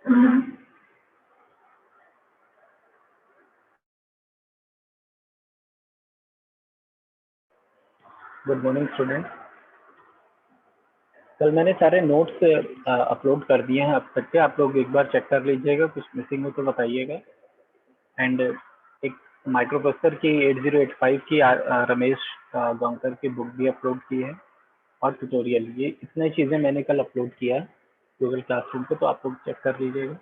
Good morning student. कल मैंने सारे नोट्स अपलोड कर दिए हैं अब तक के, आप लोग एक बार चेक कर लीजिएगा, कुछ मिसिंग हो तो बताइएगा। एंड एक माइक्रो प्रोसेसर की 8085 की रमेश गांवकर की बुक भी अपलोड की है और ट्यूटोरियल, ये इतनी चीज़ें मैंने कल अपलोड किया है गूगल क्लासरूम पे, तो आप लोग चेक कर लीजिएगा।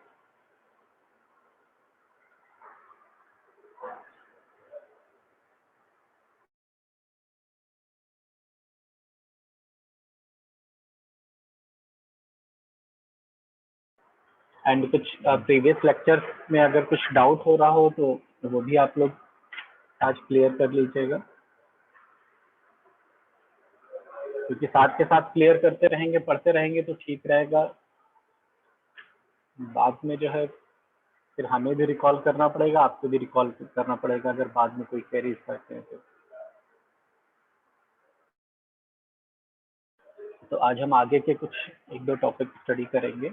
एंड कुछ प्रीवियस लेक्चर्स में अगर कुछ डाउट हो रहा हो तो वो भी आप लोग आज क्लियर कर लीजिएगा, क्योंकि साथ के साथ क्लियर करते रहेंगे, पढ़ते रहेंगे तो ठीक रहेगा। बाद में जो है फिर हमें भी रिकॉल करना पड़ेगा, आपको भी रिकॉल करना पड़ेगा अगर बाद में कोई क्वेरीज करते हैं तो आज हम आगे के कुछ एक दो टॉपिक स्टडी करेंगे।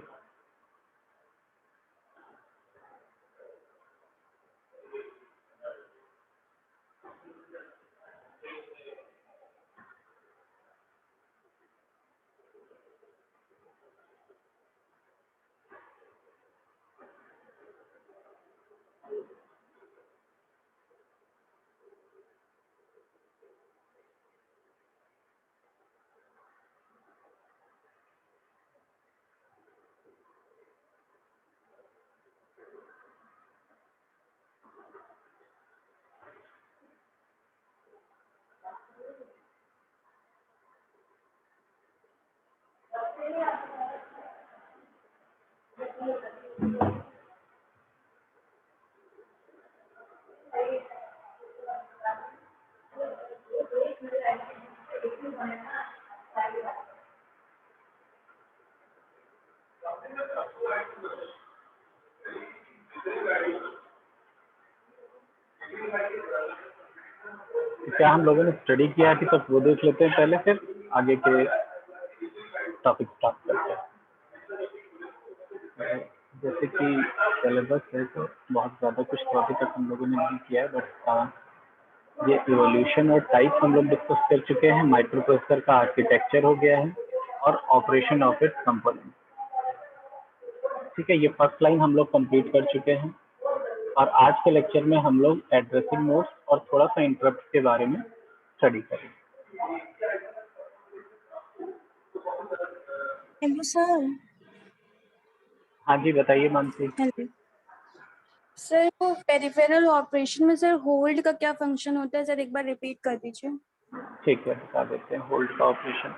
क्या हम लोगों ने स्टडी किया है तो वो देख लेते हैं पहले, फिर आगे के टॉपिक स्टार्ट करते हैं। जैसे कि सिलेबस है तो बहुत ज़्यादा कुछ तो अभी तक हम लोगों ने नहीं किया है, बट ये इवोल्यूशन और टाइप हम लोग डिस्कस कर चुके हैं, माइक्रो प्रोसेसर का आर्किटेक्चर हो गया है और ऑपरेशन ऑफ इट्स कंपोनेंट। ठीक है, ये फर्स्ट लाइन हम लोग कंप्लीट कर चुके हैं और आज के लेक्चर में हम लोग एड्रेसिंग मोड्स और थोड़ा सा इंटरप्ट के बारे में स्टडी करेंगे। Hello sir. हाँ जी, बताइए मानसी। हेलो सर, वो पेरिफेरल ऑपरेशन में सर होल्ड का क्या फंक्शन होता है, सर एक बार रिपीट कर दीजिए। ठीक है, बता देते हैं होल्ड का ऑपरेशन।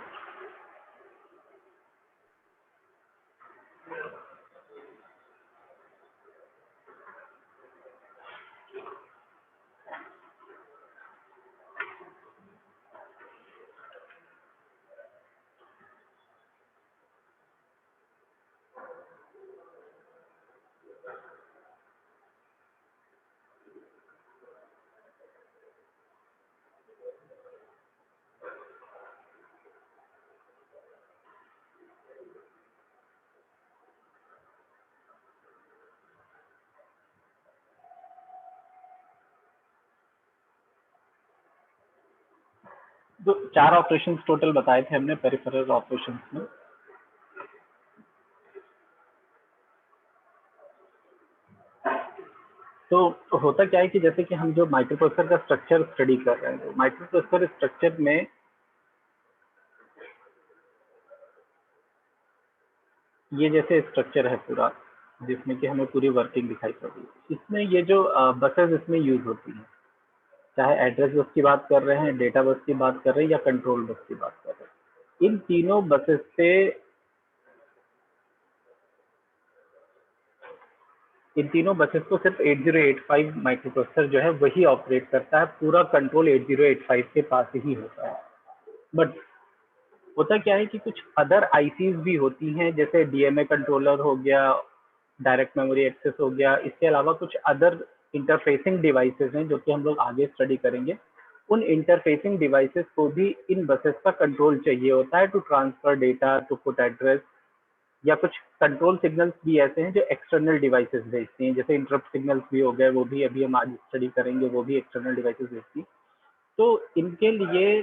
तो 4 ऑपरेशंस टोटल बताए थे हमने पेरिफेरल ऑपरेशंस में। तो होता क्या है कि जैसे कि हम जो माइक्रो प्रोसेसर का स्ट्रक्चर स्टडी कर रहे हैं, तो माइक्रो प्रोसेसर स्ट्रक्चर में ये जैसे स्ट्रक्चर है पूरा, जिसमें कि हमें पूरी वर्किंग दिखाई पड़ रही है। इसमें ये जो बसेस इसमें यूज होती हैं, चाहे एड्रेस बस की बात कर रहे हैं, डेटा बस की बात कर रहे हैं या कंट्रोल बस की बात कर रहे हैं, इन तीनों बसेस पे इन तीनों बसेस को सिर्फ 8085 माइक्रो प्रोसेसर जो है वही ऑपरेट करता है, पूरा कंट्रोल 8085 के पास ही होता है। बट होता क्या है कि कुछ अदर आईसीज भी होती हैं, जैसे डीएमए कंट्रोलर हो गया, डायरेक्ट मेमोरी एक्सेस हो गया, इसके अलावा कुछ अदर इंटरफेसिंग डिवाइसेस हैं जो कि हम लोग आगे स्टडी करेंगे। उन इंटरफेसिंग डिवाइसेस को भी इन बसेस का कंट्रोल चाहिए होता है to transfer data, to put address या कुछ कंट्रोल सिग्नल्स भी ऐसे हैं जो एक्सटर्नल डिवाइसेस भेजती हैं, जैसे इंटरप्ट सिग्नल्स भी हो गए, वो भी अभी हम आज स्टडी करेंगे, वो भी एक्सटर्नल डिवाइसेस भेजती हैं। तो इनके लिए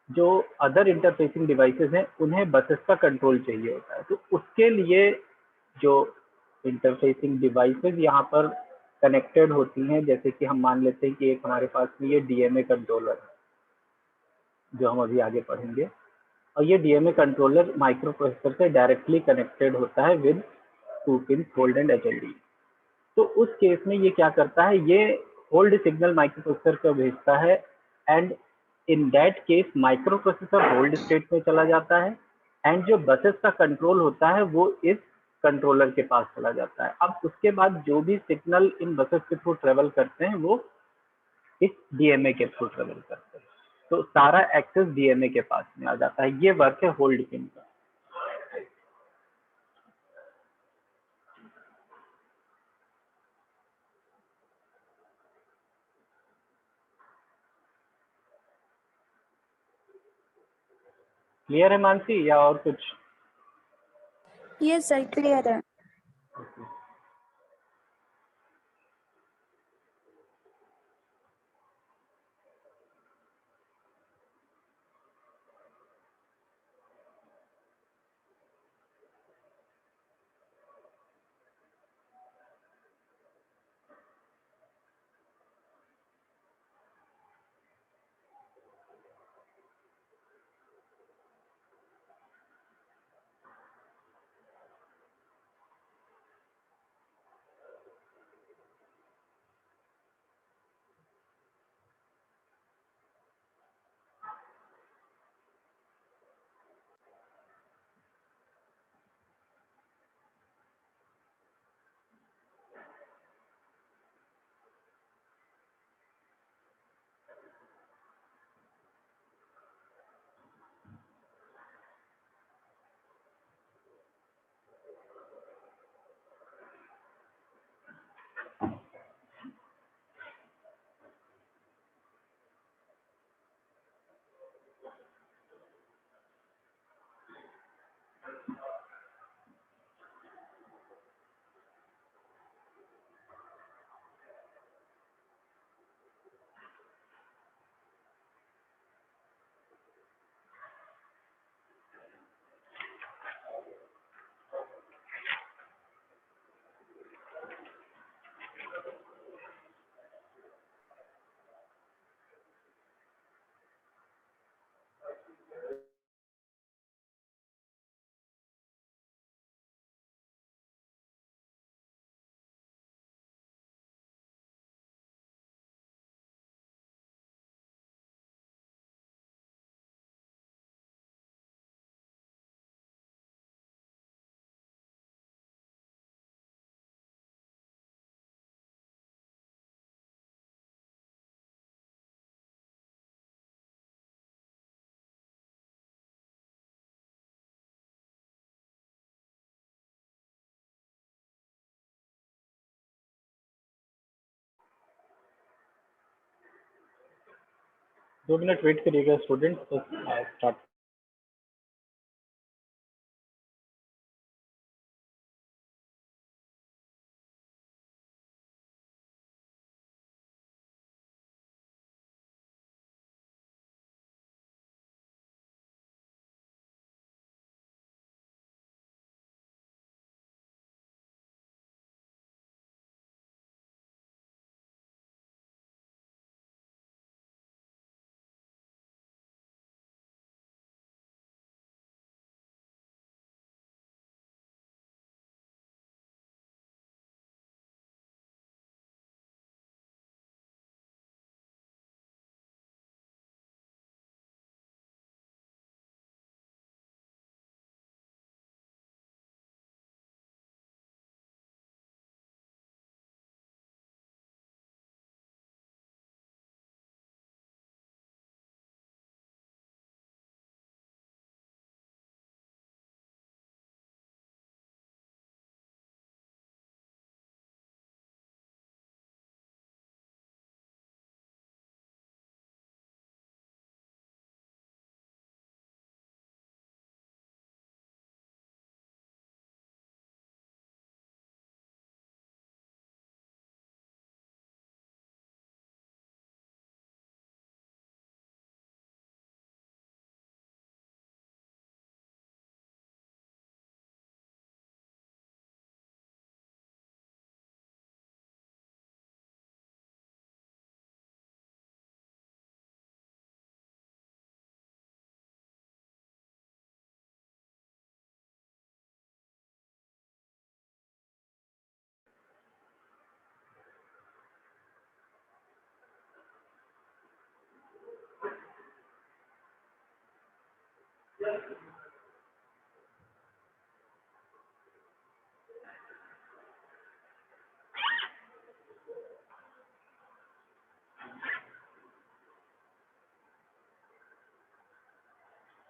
जो अदर इंटरफेसिंग डिवाइसेस हैं उन्हें बसेस का कंट्रोल चाहिए होता है। तो उसके लिए जो इंटरफेसिंग डिवाइसेस यहाँ पर कनेक्टेड होती हैं, जैसे कि हम मान लेते हैं कि एक हमारे पास में ये डीएमए कंट्रोलर है जो हम अभी आगे पढ़ेंगे, और ये डीएमए कंट्रोलर माइक्रो प्रोसेसर से डायरेक्टली कनेक्टेड होता है with 2 pin hold and HLD. तो उस केस में ये क्या करता है, ये होल्ड सिग्नल माइक्रो प्रोसेसर को भेजता है, and in that case micro processor hold state में चला जाता है, एंड जो बसेस का कंट्रोल होता है वो इस कंट्रोलर के पास चला जाता है। अब उसके बाद जो भी सिग्नल इन बसेस के थ्रू ट्रेवल करते हैं वो इस डीएमए के थ्रू ट्रेवल करते हैं। तो सारा एक्सेस डीएमए के पास में आ जाता है। ये वर्क है होल्ड पिन का। क्लियर है मानसी, या और कुछ? यस सर, क्लियर है। दो मिनट वेट करिएगा स्टूडेंट, तो स्टार्ट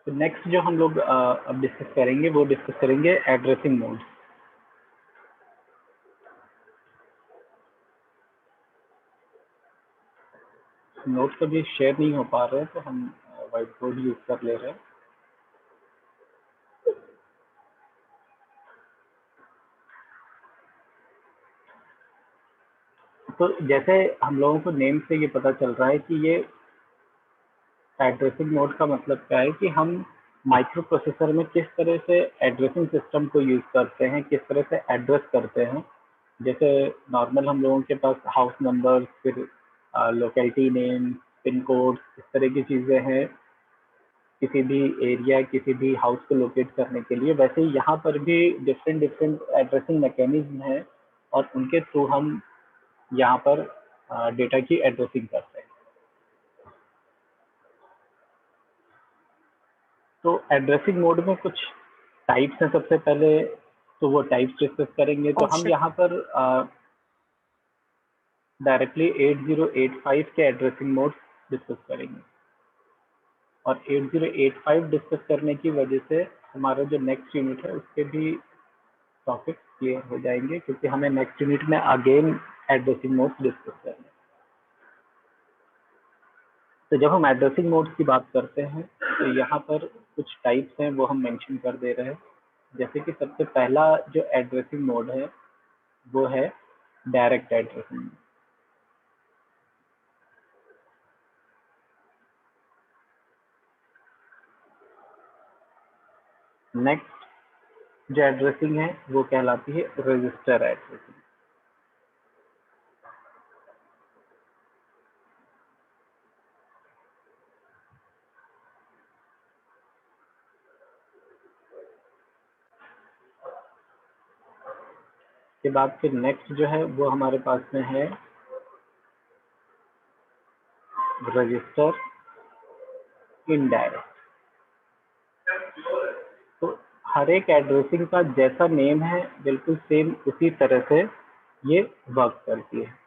तो नेक्स्ट जो हम लोग अब डिस्कस करेंगे वो डिस्कस करेंगे एड्रेसिंग मोड। नोट कभी शेयर नहीं हो पा रहे हैं तो हम व्हाइट बोर्ड यूज कर ले रहे हैं। तो जैसे हम लोगों को नेम से ये पता चल रहा है कि ये एड्रेसिंग मोड का मतलब क्या है कि हम माइक्रो प्रोसेसर में किस तरह से एड्रेसिंग सिस्टम को यूज करते हैं, किस तरह से एड्रेस करते हैं। जैसे नॉर्मल हम लोगों के पास हाउस नंबर, फिर लोकेलिटी नेम, पिन कोड, इस तरह की चीजें हैं किसी भी एरिया, किसी भी हाउस को लोकेट करने के लिए। वैसे ही यहाँ पर भी डिफरेंट डिफरेंट एड्रेसिंग मैकेनिज्म है और उनके थ्रू हम यहाँ पर डेटा की एड्रेसिंग करते हैं। तो एड्रेसिंग मोड में कुछ टाइप्स हैं। सबसे पहले तो वो टाइप्स डिस्कस करेंगे। तो हम यहाँ पर डायरेक्टली 8085 के एड्रेसिंग मोड डिस्कस करेंगे और 8085 डिस्कस करने की वजह से हमारा जो नेक्स्ट यूनिट है उसके भी टॉपिक क्लियर हो जाएंगे, क्योंकि हमें नेक्स्ट यूनिट में अगेन एड्रेसिंग मोड डिस्कस करना है। तो जब हम एड्रेसिंग मोड की बात करते हैं तो यहाँ पर कुछ टाइप्स हैं वो हम मेंशन कर दे रहे हैं। जैसे कि सबसे पहला जो एड्रेसिंग मोड है वो है डायरेक्ट एड्रेसिंग। नेक्स्ट जो एड्रेसिंग है वो कहलाती है रजिस्टर एड्रेसिंग। के बाद फिर नेक्स्ट जो है वो हमारे पास में है रजिस्टर इनडायरेक्ट। तो हर एक एड्रेसिंग का जैसा नेम है बिल्कुल सेम उसी तरह से ये वर्क करती है।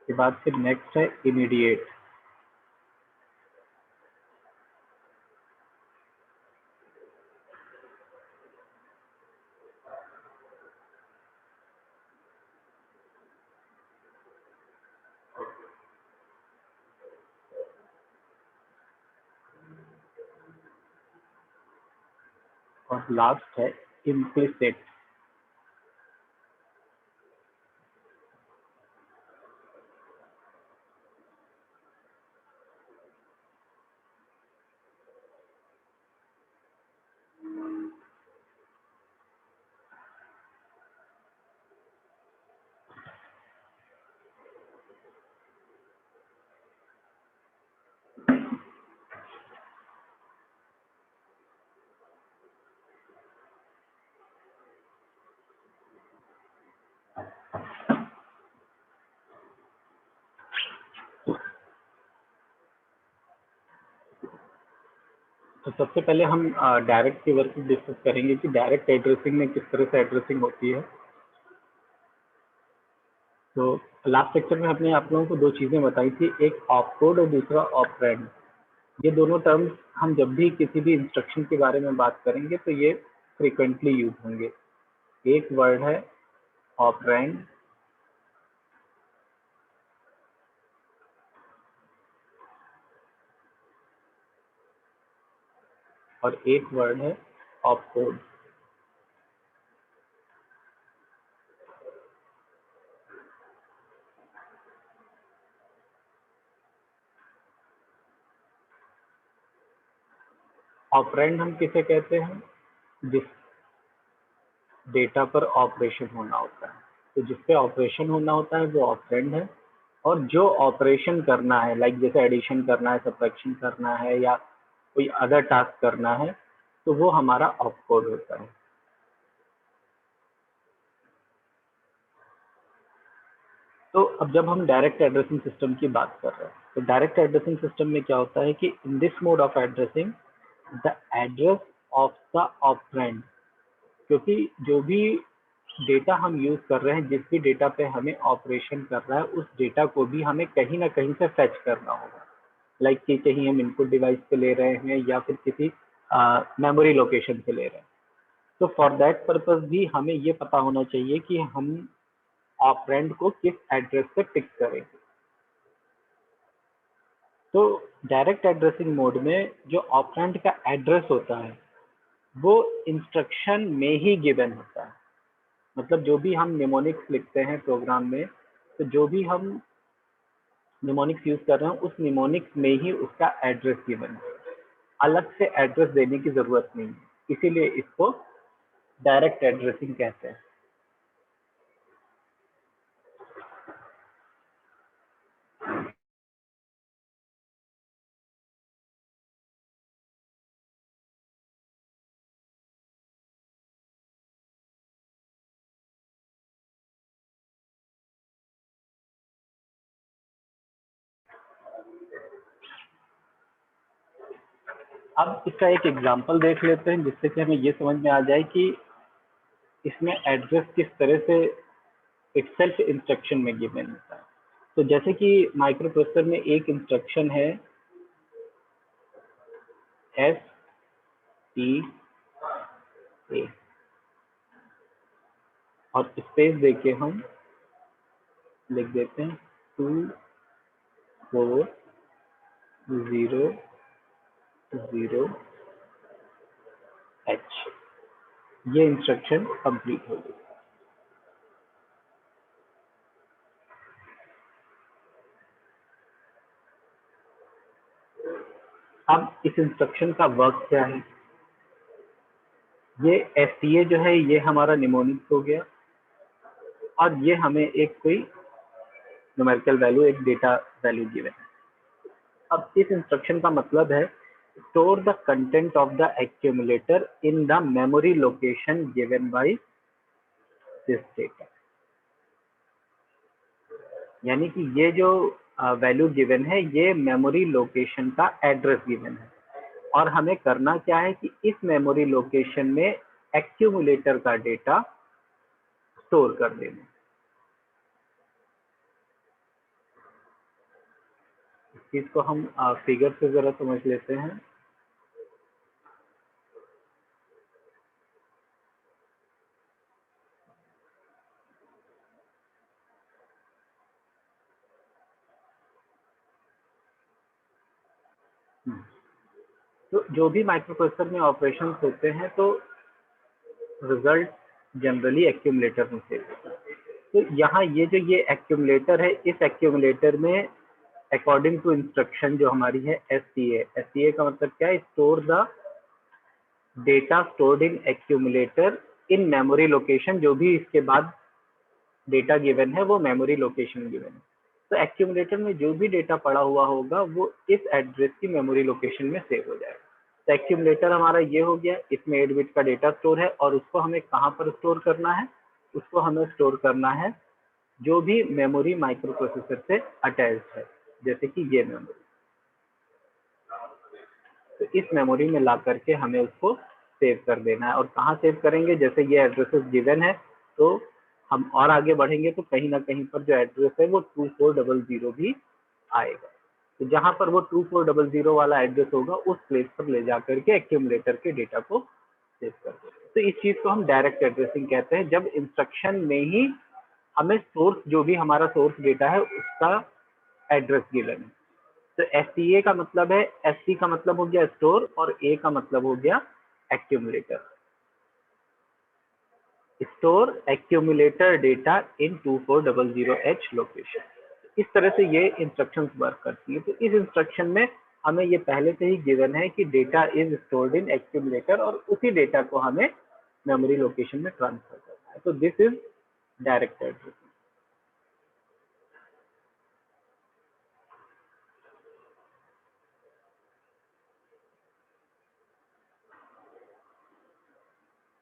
के बाद फिर नेक्स्ट है इमीडिएट। और लास्ट है इम्प्लिसिट। तो सबसे पहले हम डायरेक्ट की वर्क डिस्कस करेंगे कि डायरेक्ट एड्रेसिंग में किस तरह से एड्रेसिंग होती है। तो लास्ट लेक्चर में हमने आप लोगों को दो चीजें बताई थी, एक ऑप कोड और दूसरा ऑपरेंड। ये दोनों टर्म्स हम जब भी किसी भी इंस्ट्रक्शन के बारे में बात करेंगे तो ये फ्रिक्वेंटली यूज होंगे। एक वर्ड है ऑपरेंड और एक वर्ड है ऑप कोड। ऑपरेंड हम किसे कहते हैं? जिस डेटा पर ऑपरेशन होना होता है। तो जिस पे ऑपरेशन होना होता है वो ऑपरेंड है, और जो ऑपरेशन करना है लाइक जैसे एडिशन करना है, सब्ट्रैक्शन करना है या कोई अदर टास्क करना है तो वो हमारा ऑप कोड होता है। तो तो अब जब हम डायरेक्ट एड्रेसिंग सिस्टम की बात कर रहे हैं, तो डायरेक्ट एड्रेसिंग सिस्टम में क्या होता है कि in this mode of addressing the address of the operand, क्योंकि जो भी डेटा हम यूज कर रहे हैं, जिस भी डेटा पे हमें ऑपरेशन कर रहा है, उस डेटा को भी हमें कहीं ना कहीं से फेच करना होगा। लाइक कि कहीं हम इनपुट डिवाइस पे ले रहे हैं या फिर किसी मेमोरी लोकेशन पे ले रहे हैं। तो फॉर दैट पर्पस भी हमें ये पता होना चाहिए कि हम ऑपरेंड को किस एड्रेस पे पिक करेंगे। तो डायरेक्ट एड्रेसिंग मोड में जो ऑपरेंड का एड्रेस होता है वो इंस्ट्रक्शन में ही गिवन होता है। मतलब जो भी हम निमोनिक्स लिखते हैं प्रोग्राम में, तो जो भी हम निमोनिक्स यूज कर रहे हैं उस निमोनिक्स में ही उसका एड्रेस गिवन है, अलग से एड्रेस देने की जरूरत नहीं है, इसीलिए इसको डायरेक्ट एड्रेसिंग कहते हैं। अब इसका एक एग्जांपल देख लेते हैं जिससे कि हमें ये समझ में आ जाए कि इसमें एड्रेस किस तरह से इटसेल्फ इंस्ट्रक्शन में गिवन होता है। तो जैसे कि माइक्रो प्रोसेसर में एक इंस्ट्रक्शन है एस टी ए, और स्पेस देके हम लिख देते हैं 2400H। ये इंस्ट्रक्शन कंप्लीट हो गई। अब इस इंस्ट्रक्शन का वर्क क्या है? ये एसटीए जो है ये हमारा निमोनिक्स हो गया, और ये हमें एक कोई न्यूमेरिकल वैल्यू, एक डेटा वैल्यू गिवन है। अब इस इंस्ट्रक्शन का मतलब है store the content of the accumulator in the memory location given by this data. यानी कि ये जो वैल्यू गिवन है ये मेमोरी लोकेशन का एड्रेस गिवन है, और हमें करना क्या है कि इस मेमोरी लोकेशन में एक्यूमुलेटर का डेटा स्टोर कर देना। इस चीज को हम फिगर से जरा समझ लेते हैं। तो जो भी माइक्रोप्रोसेसर में ऑपरेशन होते हैं तो रिजल्ट जनरली एक्यूमुलेटर में सेव होता है। तो यहाँ ये जो ये एक्यूमुलेटर है, इस एक्यूमुलेटर में अकॉर्डिंग टू इंस्ट्रक्शन जो हमारी है एसटीए, एसटीए का मतलब क्या है? Store the data stored in accumulator in memory location. जो भी इसके बाद डेटा गिवन है वो मेमोरी लोकेशन गिवन है। तो एक्यूमुलेटर में जो भी डेटा पड़ा हुआ होगा वो इस एड्रेस की मेमोरी लोकेशन में सेव हो जाएगा। तो एक्यूमुलेटर हमारा ये हो गया, इसमें 8 बिट का डेटा स्टोर है, और उसको हमें कहाँ पर स्टोर करना है? उसको हमें स्टोर करना है जो भी मेमोरी माइक्रो प्रोसेसर से अटैच्ड है, जैसे कि ये मेमोरी। तो इस मेमोरी में ला करके हमें उसको सेव कर देना है। और कहाँ सेव करेंगे? जैसे ये एड्रेसेस गिवन है, तो हम और आगे बढ़ेंगे तो कहीं ना कहीं पर जो एड्रेस है वो 2400 भी आएगा। तो जहां पर वो 2400 वाला एड्रेस होगा उस प्लेस पर ले जा करके एक्यूमुलेटर के डेटा को सेव कर देंगे। तो इस चीज को हम डायरेक्ट एड्रेसिंग कहते हैं, जब इंस्ट्रक्शन में ही हमें सोर्स, जो भी हमारा सोर्स डेटा है उसका एड्रेस गिवन है। तो एसटीए का मतलब है, एसटी का मतलब हो गया स्टोर, और ए का मतलब हो गया एक्यूमुलेटर। स्टोर एक्यूमुलेटर डेटा इन 2400H लोकेशन। इस तरह से ये इंस्ट्रक्शंस वर्क करती है। तो इस इंस्ट्रक्शन में हमें ये पहले से ही गिवन है कि data is stored in accumulator, और उसी डेटा को हमें मेमोरी लोकेशन में ट्रांसफर करना है। तो दिस इज डायरेक्ट एड्रेसिंग।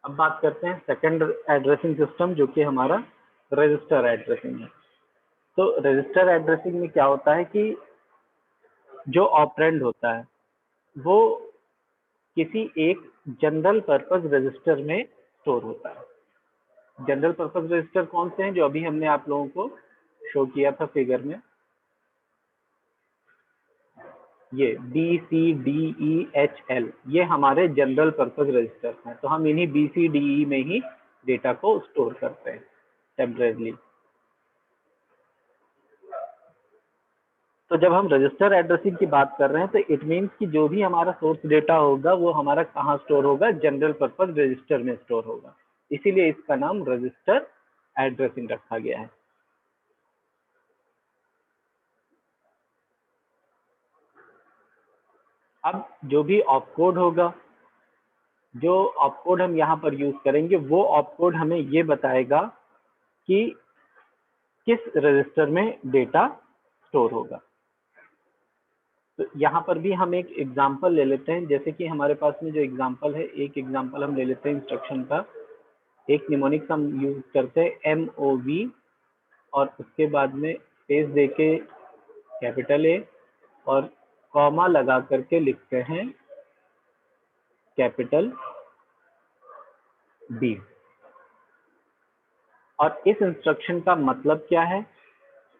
अब बात करते हैं सेकंड एड्रेसिंग सिस्टम, जो कि हमारा रजिस्टर एड्रेसिंग है। तो रजिस्टर एड्रेसिंग में क्या होता है कि जो ऑपरेंड होता है वो किसी एक जनरल पर्पस रजिस्टर में स्टोर होता है। जनरल पर्पस रजिस्टर कौन से हैं जो अभी हमने आप लोगों को शो किया था फिगर में, ये BCDEHL, ये हमारे जनरल पर्पस रजिस्टर्स हैं। तो हम इन्हीं BCDE में ही डेटा को स्टोर करते हैं टेम्परेरली। तो जब हम रजिस्टर एड्रेसिंग की बात कर रहे हैं तो इट मीन्स कि जो भी हमारा सोर्स डेटा होगा वो हमारा कहाँ स्टोर होगा, जनरल पर्पस रजिस्टर में स्टोर होगा। इसीलिए इसका नाम रजिस्टर एड्रेसिंग रखा गया है। अब जो भी ऑपकोड होगा, जो ऑपकोड हम यहाँ पर यूज करेंगे वो ऑपकोड हमें ये बताएगा कि किस रजिस्टर में डेटा स्टोर होगा। तो यहाँ पर भी हम एक एग्जांपल ले लेते हैं। जैसे कि हमारे पास में जो एग्जांपल है, एक एग्जांपल हम ले लेते हैं इंस्ट्रक्शन का। एक निमोनिक्स हम यूज करते हैं MOV और उसके बाद में स्पेस देके कैपिटल A और कॉमा लगा करके लिखते हैं कैपिटल B। और इस इंस्ट्रक्शन का मतलब क्या है?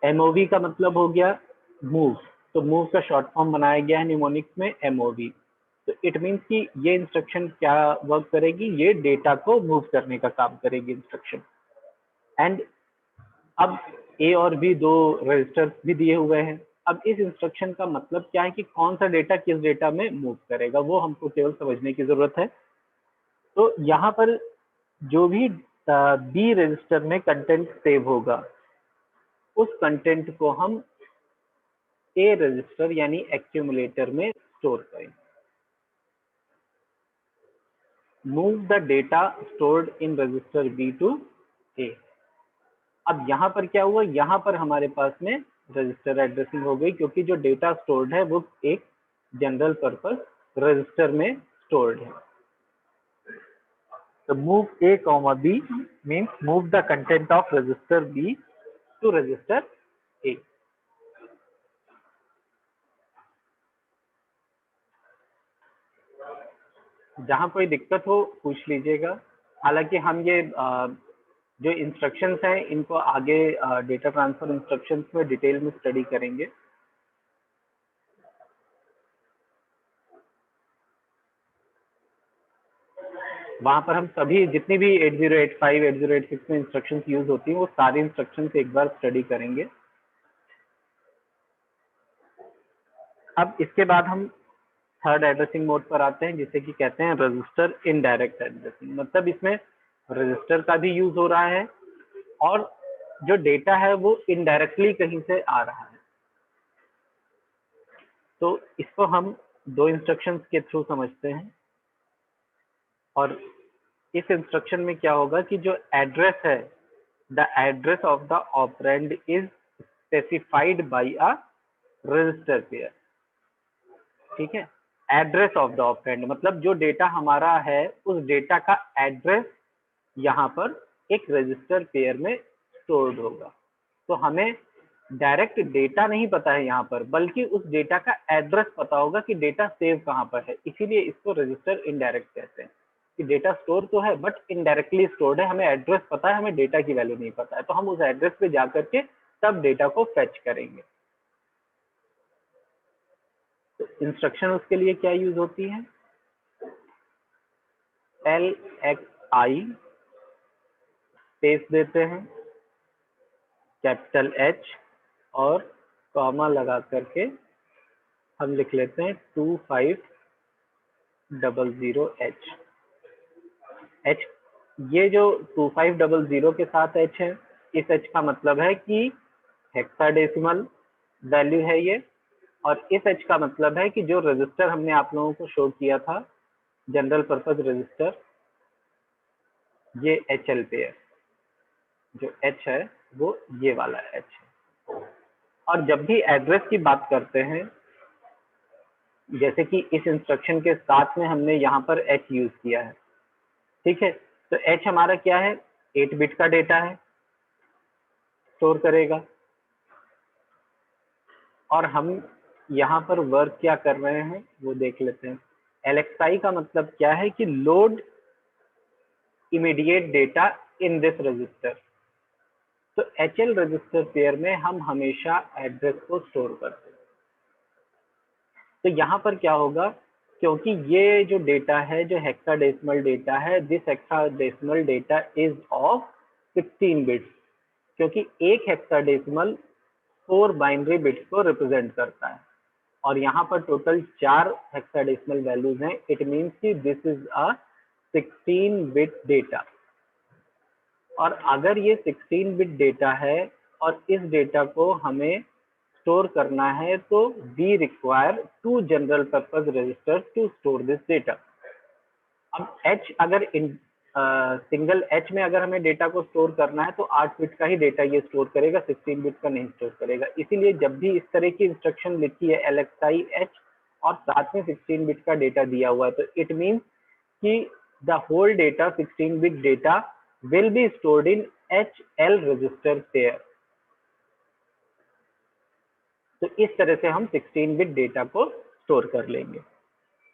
MOV का मतलब हो गया मूव, तो मूव का शॉर्ट फॉर्म बनाया गया है निमोनिक्स में MOV। तो इट मीन्स कि ये इंस्ट्रक्शन क्या वर्क करेगी, ये डेटा को मूव करने का काम करेगी इंस्ट्रक्शन। एंड अब A और B दो रजिस्टर्स भी दिए हुए हैं। अब इस इंस्ट्रक्शन का मतलब क्या है कि कौन सा डेटा किस डेटा में मूव करेगा, वो हमको केवल समझने की जरूरत है। तो यहाँ पर जो भी B रजिस्टर में कंटेंट सेव होगा उस कंटेंट को हम A रजिस्टर यानी एक्यूमुलेटर में स्टोर करें। Move the data stored in register B to A। अब यहाँ पर क्या हुआ, यहाँ पर हमारे पास में रजिस्टर एड्रेसिंग हो गई, क्योंकि जो डेटा स्टोर्ड है वो एक जनरल पर्पस रजिस्टर में स्टोर्ड है। तो move A, B means move the content of register B to register A। जहाँ कोई दिक्कत हो पूछ लीजिएगा। हालांकि हम ये जो इंस्ट्रक्शंस हैं इनको आगे डेटा ट्रांसफर इंस्ट्रक्शंस में डिटेल में स्टडी करेंगे। वहां पर हम सभी जितनी भी 8085, 8086 में इंस्ट्रक्शंस यूज होती हैं वो सारी इंस्ट्रक्शंस एक बार स्टडी करेंगे। अब इसके बाद हम थर्ड एड्रेसिंग मोड पर आते हैं, जिसे कि कहते हैं रजिस्टर इनडायरेक्ट एड्रेसिंग। मतलब इसमें रजिस्टर का भी यूज हो रहा है और जो डेटा है वो इनडायरेक्टली कहीं से आ रहा है। तो इसको हम दो इंस्ट्रक्शंस के थ्रू समझते हैं। और इस इंस्ट्रक्शन में क्या होगा कि जो एड्रेस है, the address of the operand is specified by a resistor pair. ठीक है, एड्रेस ऑफ द ऑपरेंड मतलब जो डेटा हमारा है उस डेटा का एड्रेस यहाँ पर एक रजिस्टर पेयर में स्टोर्ड होगा। तो हमें डायरेक्ट डेटा नहीं पता है यहाँ पर, बल्कि उस डेटा का एड्रेस पता होगा कि डेटा सेव कहाँ पर है। इसीलिए इसको रजिस्टर इनडायरेक्ट कहते हैं कि डेटा स्टोर तो है बट इनडायरेक्टली स्टोर्ड है। हमें एड्रेस पता है, हमें डेटा की वैल्यू नहीं पता है, तो हम उस एड्रेस पे जाकर के तब डेटा को फेच करेंगे। तो इंस्ट्रक्शन उसके लिए क्या यूज होती है, LXI स्पेस देते हैं, कैपिटल H और कॉमा लगा करके हम लिख लेते हैं 2500H। ये जो 2500 के साथ H है, इस H का मतलब है कि हेक्साडेसिमल वैल्यू है ये, और इस H का मतलब है कि जो रजिस्टर हमने आप लोगों को शो किया था जनरल पर्पस रजिस्टर, ये HL पे है। जो H है वो ये वाला H है। और जब भी एड्रेस की बात करते हैं, जैसे कि इस इंस्ट्रक्शन के साथ में हमने यहाँ पर H यूज किया है, ठीक है, तो H हमारा क्या है, 8 बिट का डेटा है, स्टोर करेगा। और हम यहाँ पर वर्क क्या कर रहे हैं वो देख लेते हैं। LXI का मतलब क्या है कि load immediate data in this register. तो HL रजिस्टर पेयर में हम हमेशा एड्रेस को स्टोर करते हैं। तो यहाँ पर क्या होगा, क्योंकि ये जो डेटा है जो हेक्साडेसिमल डेटा है, this hexadecimal data is of 16 bits, क्योंकि एक हेक्साडेसिमल 4 बाइनरी बिट्स को रिप्रेजेंट करता है और यहाँ पर टोटल 4 हेक्साडेसिमल वैल्यूज हैं। इट मीन्स कि this is a 16 bit data. और अगर ये 16 बिट डेटा है और इस डेटा को हमें स्टोर करना है तो we require 2 general purpose registers to store this data. अब H अगर सिंगल H में अगर हमें डेटा को स्टोर करना है तो 8 बिट का ही डेटा ये स्टोर करेगा, 16 बिट का नहीं स्टोर करेगा। इसीलिए जब भी इस तरह की इंस्ट्रक्शन लिखी है LXI H और साथ में 16 बिट का डेटा दिया हुआ है तो इट मीन्स कि the whole data 16 bit data will be stored in HL register pair। तो इस तरह से हम 16 बिट डेटा को स्टोर कर लेंगे।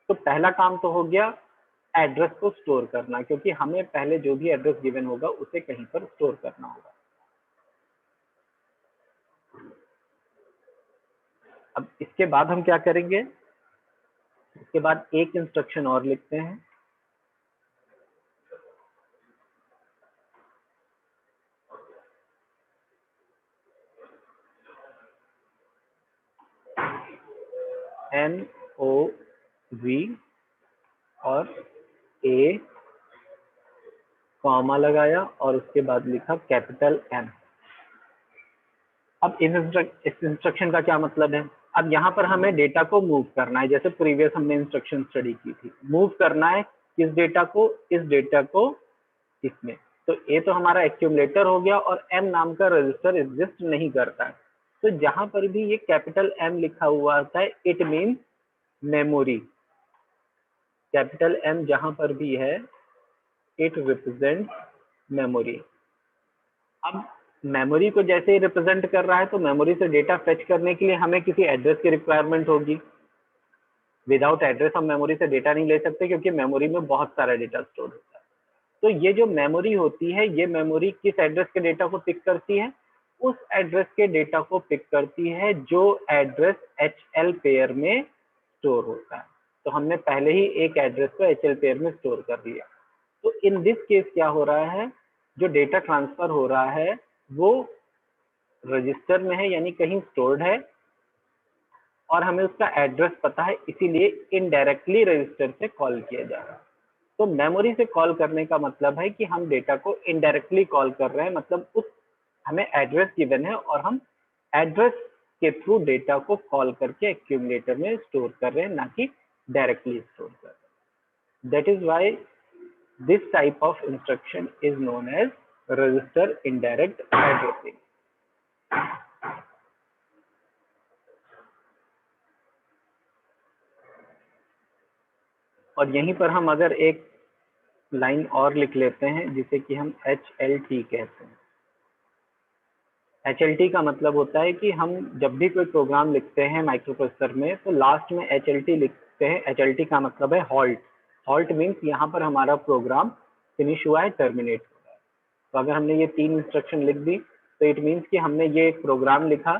तो पहला काम तो हो गया एड्रेस को स्टोर करना, क्योंकि हमें पहले जो भी एड्रेस गिवन होगा उसे कहीं पर स्टोर करना होगा। अब इसके बाद हम क्या करेंगे, इसके बाद एक इंस्ट्रक्शन और लिखते हैं। NOV और A कॉमा लगाया और उसके बाद लिखा कैपिटल M। अब इस इंस्ट्रक्शन का क्या मतलब है, अब यहाँ पर हमें डेटा को मूव करना है, जैसे प्रीवियस हमने इंस्ट्रक्शन स्टडी की थी। मूव करना है किस डेटा को, इस डेटा को इसमें। तो ए तो हमारा एक्यूमुलेटर हो गया और M नाम का रजिस्टर एग्जिस्ट नहीं करता है। तो जहां पर भी ये कैपिटल M लिखा हुआ होता है it means memory. Capital M जहां पर भी है इट रिप्रेजेंट मेमोरी। अब मेमोरी को जैसे ही रिप्रेजेंट कर रहा है तो मेमोरी से डेटा फेच करने के लिए हमें किसी एड्रेस की रिक्वायरमेंट होगी। विदाउट एड्रेस हम मेमोरी से डेटा नहीं ले सकते क्योंकि मेमोरी में बहुत सारा डेटा स्टोर होता है। तो ये जो मेमोरी होती है ये मेमोरी किस एड्रेस के डेटा को पिक करती है, उस एड्रेस के डेटा को पिक करती है जो एड्रेस HL पेयर में स्टोर होता है। तो हमने पहले ही एक एड्रेस को HL पेयर में स्टोर कर दिया। तो इन दिस केस क्या हो रहा है, जो डेटा ट्रांसफर हो रहा है वो रजिस्टर में है यानी कहीं स्टोर्ड है और हमें उसका एड्रेस पता है, इसीलिए इनडायरेक्टली रजिस्टर से कॉल किया जा रहा है। तो मेमोरी से कॉल करने का मतलब है कि हम डेटा को इनडायरेक्टली कॉल कर रहे हैं, मतलब उस हमें एड्रेस गिवन है और हम एड्रेस के थ्रू डेटा को कॉल करके एक्यूमुलेटर में स्टोर कर रहे हैं, ना कि डायरेक्टली स्टोर कर रहे हैं। That is why this type of instruction is known as register indirect addressing। और यहीं पर हम अगर एक लाइन और लिख लेते हैं जिसे कि हम HLT कहते हैं। HLT का मतलब होता है कि हम जब भी कोई प्रोग्राम लिखते हैं माइक्रो प्रोसेसर में तो लास्ट में HLT लिखते हैं। HLT का मतलब है हॉल्ट। हॉल्ट मीन्स यहाँ पर हमारा प्रोग्राम फिनिश हुआ है, टर्मिनेट हुआ है। तो अगर हमने ये 3 इंस्ट्रक्शन लिख दी तो इट मीन्स कि हमने ये एक प्रोग्राम लिखा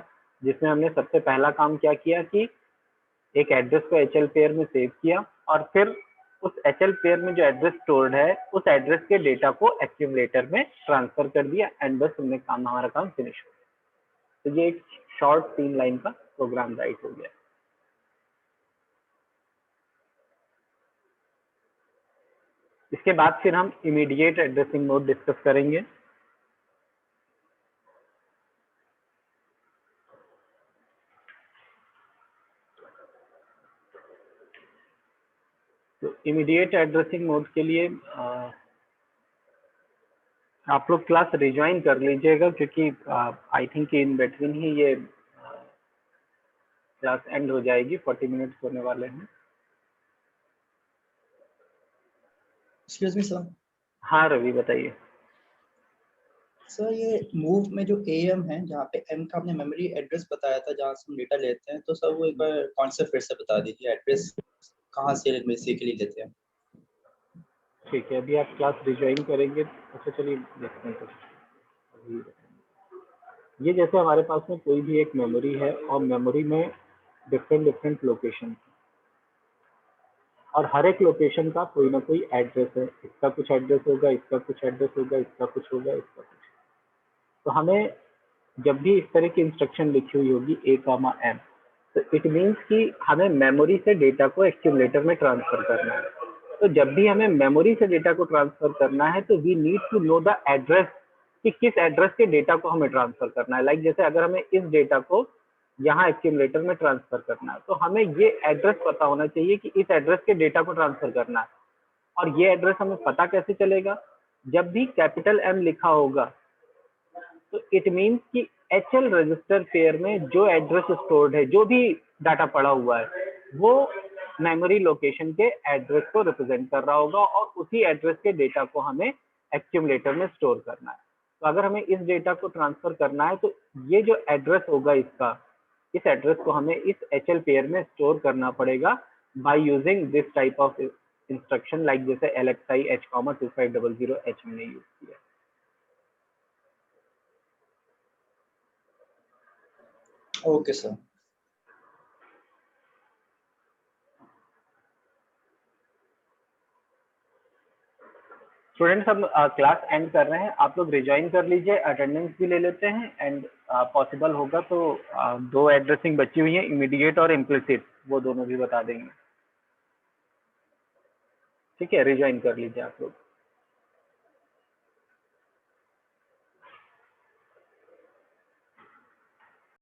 जिसमें हमने सबसे पहला काम क्या किया कि एक एड्रेस को HL पेयर में सेव किया और फिर उस HL पेयर में जो एड्रेस स्टोर्ड है उस एड्रेस के डेटा को एक्यूमुलेटर में ट्रांसफर कर दिया एंड बस हमने हमारा काम फिनिश हो गया। तो ये एक शॉर्ट 3 लाइन का प्रोग्राम राइट हो गया। इसके बाद फिर हम इमीडिएट एड्रेसिंग मोड डिस्कस करेंगे। तो इमीडिएट एड्रेसिंग मोड के लिए आप लोग क्लास रिज्वाइन कर लीजिएगा क्योंकि आई थिंक इन बिटवीन ही ये क्लास एंड हो जाएगी। 40 मिनट्स होने वाले हैं। Excuse me sir. हाँ रवि बताइए। सर ये मूव में जो AM है, जहाँ पे M का आपने मेमोरी एड्रेस बताया था जहाँ से हम डेटा लेते हैं, तो सर वो एक बार कॉन्सेप्ट फिर से बता दीजिए, एड्रेस कहाँ से बेसिकली लेते हैं? ठीक है, अभी आप क्लास रिज्वाइन करेंगे। अच्छा चलिए देखते हैं कुछ अभी। ये जैसे हमारे पास में कोई भी एक मेमोरी है और मेमोरी में डिफरेंट डिफरेंट लोकेशन, और हर एक लोकेशन का कोई ना कोई एड्रेस है। इसका कुछ एड्रेस होगा, इसका कुछ एड्रेस होगा, इसका कुछ होगा, इसका कुछ। तो हमें जब भी इस तरह की इंस्ट्रक्शन लिखी हुई होगी A, M, तो इट मीन्स कि हमें मेमोरी से डेटा को एक्यूमुलेटर में ट्रांसफर करना है। तो जब भी हमें मेमोरी से डेटा को ट्रांसफर करना है तो we need to know the address कि किस एड्रेस के डेटा को हमें ट्रांसफर करना है। लाइक जैसे अगर हमें इस डेटा को यहाँ एक्यूमुलेटर में ट्रांसफर करना है तो हमें ये एड्रेस पता होना चाहिए कि इस एड्रेस के डेटा को ट्रांसफर करना है। और ये एड्रेस हमें पता कैसे चलेगा? जब भी कैपिटल M लिखा होगा तो इट मीन्स कि HL रजिस्टर पेयर में जो एड्रेस स्टोर्ड है, जो भी डाटा पड़ा हुआ है, वो मेमोरी लोकेशन के एड्रेस को रिप्रेजेंट कर रहा होगा और उसी एड्रेस के डेटा को हमें एक्यूमुलेटर में स्टोर करना है। तो अगर हमें इस डेटा को ट्रांसफर करना है तो ये जो एड्रेस होगा इसका, इस एड्रेस को हमें इस HL पेयर में स्टोर करना पड़ेगा by using this type of instruction, like जैसे LXI H,2500H हमने यूज किया। Okay sir. स्टूडेंट्स हम क्लास एंड कर रहे हैं, आप लोग रिज्वाइन कर लीजिए, अटेंडेंस भी ले लेते हैं एंड पॉसिबल होगा तो 2 एड्रेसिंग बची हुई हैं, इमीडिएट और इम्प्लिसिट, वो दोनों भी बता देंगे। ठीक है, रिज्वाइन कर लीजिए आप लोग।